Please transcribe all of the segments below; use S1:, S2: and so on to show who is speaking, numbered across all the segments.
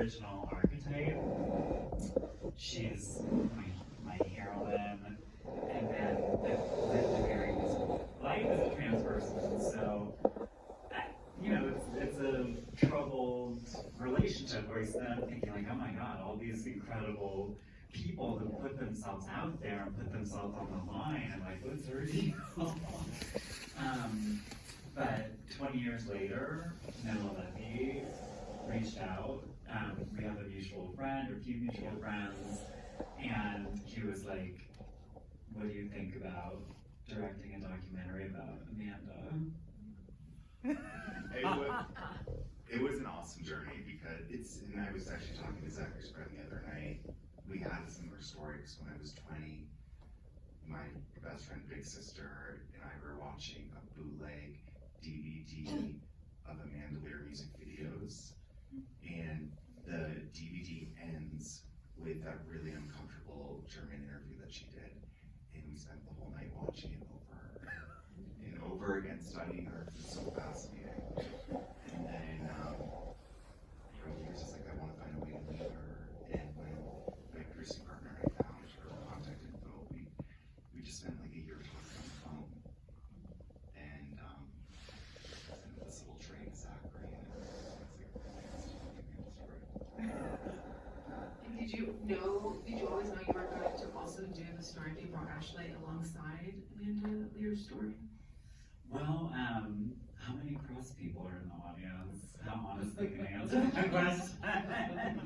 S1: original archetype. She's my heroine, and then the very life as a trans person. So, it's a troubled relationship where I'm thinking like, oh my God, all these incredible people who put themselves out there and put themselves on the line, and like, what's her deal? But 20 years later, Noah Levy reached out. We have a mutual friend, or few mutual friends, and he was like, what do you think about directing a documentary about Amanda?
S2: It was an awesome journey because and I was actually talking to Zachary's friend the other night. We had a similar story because when I was 20, my best friend, big sister, and I were watching a bootleg DVD of Amanda Lear music videos, and the DVD ends with that really uncomfortable German interview that she did, and we spent the whole night watching it over and over again, studying her. It was so fascinating. And then, he was just like, I want to find a way to meet her. And when my producing partner and I found her contact info, we just spent like a year talking on the phone. And this little train to Zachary, and it's like really fascinating story.
S3: And did you always know you were going to also do the story of April Ashley alongside Amanda Lear's story?
S1: Well, how many cross people are in the audience? How honestly can I answer that question?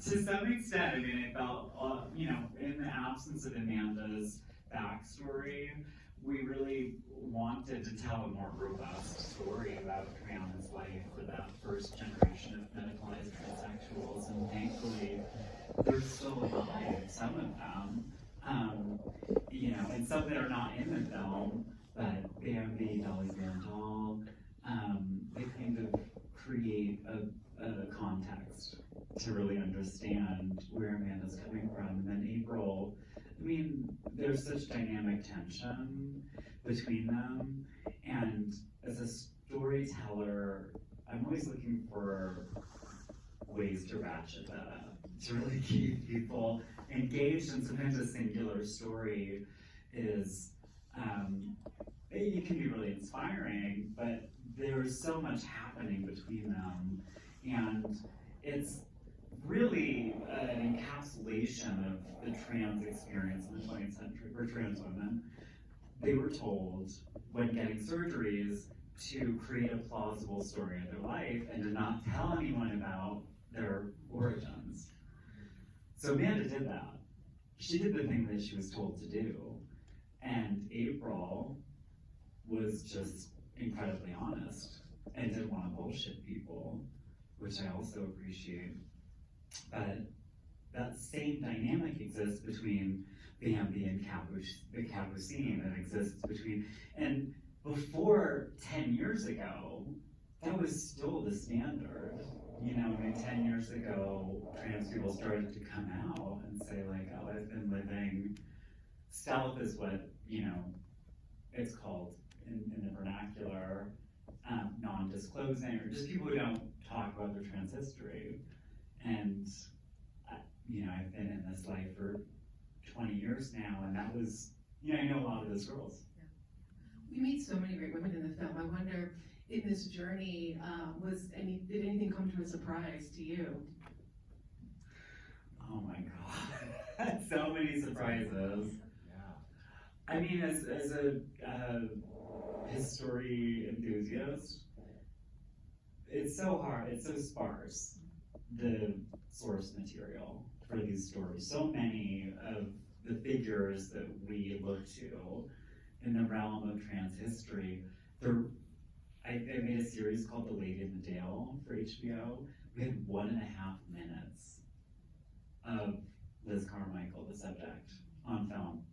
S1: To some extent, I mean, I felt, in the absence of Amanda's backstory, we really wanted to tell a more robust story about trans life for that first generation of medicalized transsexuals, and thankfully, they're still alive, some of them, and some that are not in the film, but Bambi, Dolly Randall, they kind of create a context to really understand where Amanda's coming from. And then April, I mean, there's such dynamic tension between them, and as a storyteller, I'm always looking for ways to ratchet that up, to really keep people engaged. And sometimes a singular story is, it can be really inspiring, but there's so much happening between them, and it's really an encapsulation of the trans experience in the 20th century for trans women. They were told when getting surgeries to create a plausible story of their life and to not tell anyone about their origins. So Amanda did that. She did the thing that she was told to do, and April was just incredibly honest and didn't want to bullshit people, which I also appreciate. But that same dynamic exists between Bambi and the Capucine that exists between, and before 10 years ago, that was still the standard. 10 years ago, trans people started to come out and say like, oh, I've been living, stealth is what, it's called in the vernacular, non-disclosing, or just people who don't talk about their trans history. And, I've been in this life for 20 years now, and that was, I know a lot of those girls.
S3: Yeah. We meet so many great women in the film. I wonder, in this journey, did anything come to a surprise to you?
S1: Oh my God, so many surprises. I mean, as a history enthusiast, it's so hard, it's so sparse, the source material for these stories. So many of the figures that we look to in the realm of trans history, I made a series called The Lady in the Dale for HBO. We had 1.5 minutes of Liz Carmichael, the subject, on film.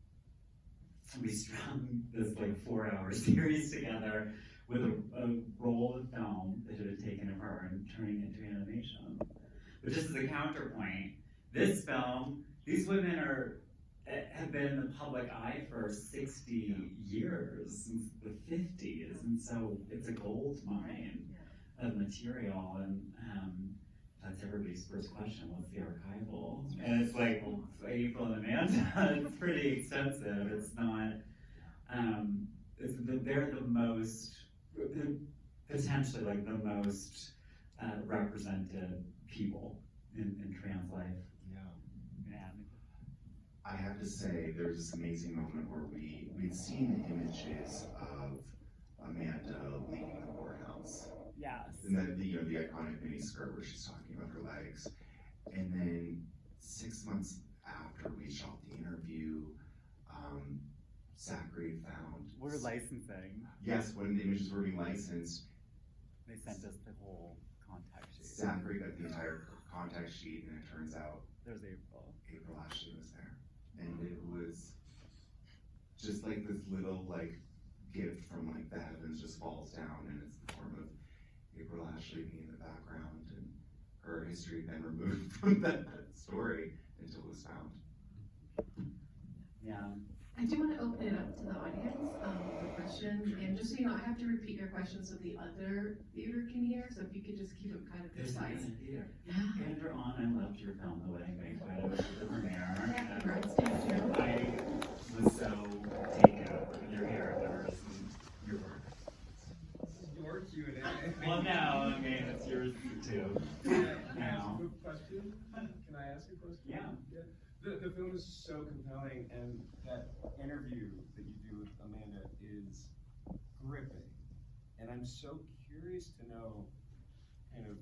S1: We strung this 4-hour series together with a roll of film that had been taken of her and turning it into animation. But just as a counterpoint, this film, these women have been in the public eye for 60 years, since the 50s, and so it's a gold mine of material, and that's everybody's first question, what's the archival? And it's like, well, April and Amanda, it's pretty extensive. It's not, they're the most, potentially like the most represented people in trans life.
S4: Yeah.
S2: I have to say, there was this amazing moment where we'd seen images of Amanda leaving the courthouse.
S4: Yes.
S2: And then the iconic mini skirt where she's talking about her legs. And then 6 months after we shot the interview, Zachary found.
S4: We're licensing.
S2: Yes, when the images were being licensed,
S4: They sent us the whole contact sheet.
S2: Zachary got the entire contact sheet, and it turns out
S4: There's April.
S2: April Ashley was there. And it was just like this little gift from the heavens just falls down, and it's the form of April Ashley being in the background, and her history then removed from that story until it was found.
S1: Yeah.
S3: I do want to open it up to the audience for questions, and just so you know, I have to repeat your questions so the other theater can hear, so if you could just keep them kind of
S1: There's
S3: concise.
S1: another theater.
S3: Yeah.
S1: Andrew on, I loved your film, The Wedding Banquet. I was at the premiere.
S3: Yeah, congrats to you too.
S1: I was so taken over with your characters and your work.
S5: Your Q&A.
S1: Well, no, I mean, it's yours too.
S5: Can I ask
S1: Now.
S5: a quick question? Can I ask a question?
S1: Yeah.
S5: The film is so compelling, and that interview that you do with Amanda is gripping. And I'm so curious to know, kind of,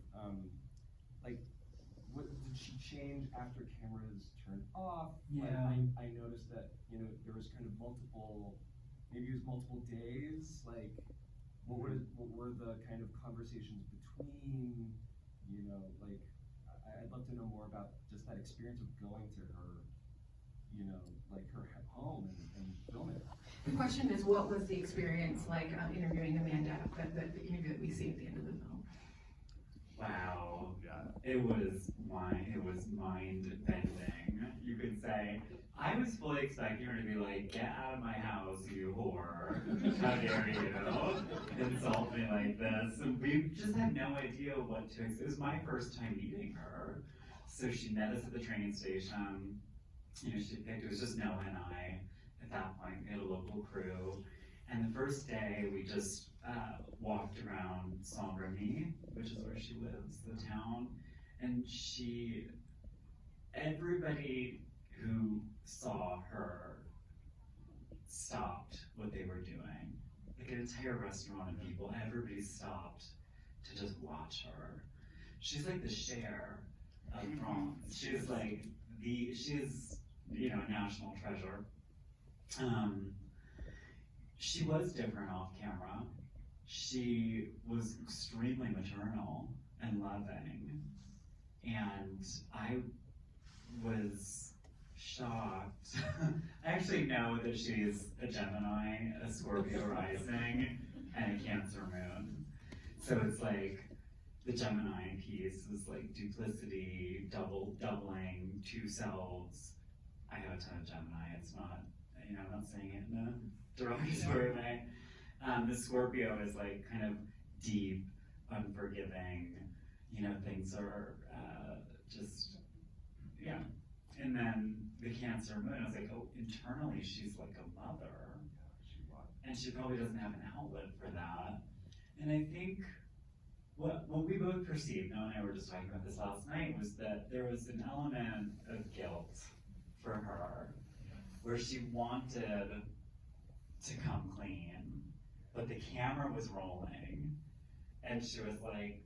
S5: what did she change after cameras turned off? Like,
S1: Yeah.
S5: I noticed that, there was kind of maybe it was multiple days, what were the kind of conversations between, I'd love to know more about just that experience of going to her, her home and filming.
S3: The question is, what was the experience like interviewing Amanda, the interview that we see at the end of the film?
S1: Wow. It was mind bending, you could say. I was fully expecting her to be like, get out of my house, you whore. How dare you insult me like this? And we just had no idea what to expect. It was my first time meeting her. So she met us at the train station. It was just Noah and I at that point. We had a local crew. And the first day we just walked around Saint-Remy, which is where she lives, the town. And everybody who saw her stopped what they were doing. Like an entire restaurant of people, everybody stopped to just watch her. She's like the Cher of France. She's like she's a national treasure. She was different off camera. She was extremely maternal and loving. And I was shocked. I actually know that she's a Gemini, a Scorpio rising, and a Cancer moon. So it's like the Gemini piece is like duplicity, doubling, two selves. I have a ton of Gemini. It's not, I'm not saying it in a derogatory way. The Scorpio is like kind of deep, unforgiving. Things are just, yeah. And then the Cancer moon, I was like, oh, internally she's like a mother. And she probably doesn't have an outlet for that. And I think what we both perceived, Noah and I were just talking about this last night, was that there was an element of guilt for her, where she wanted to come clean, but the camera was rolling, and she was like,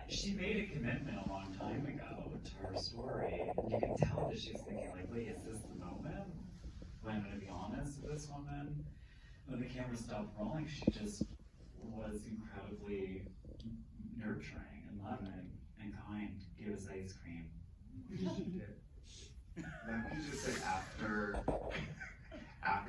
S1: she made a commitment a long time ago to her story, and you can tell that she was thinking like, wait, is this the moment when I'm gonna be honest with this woman? When the camera stopped rolling, she just was incredibly nurturing and loving and kind, gave us ice cream.
S5: She did.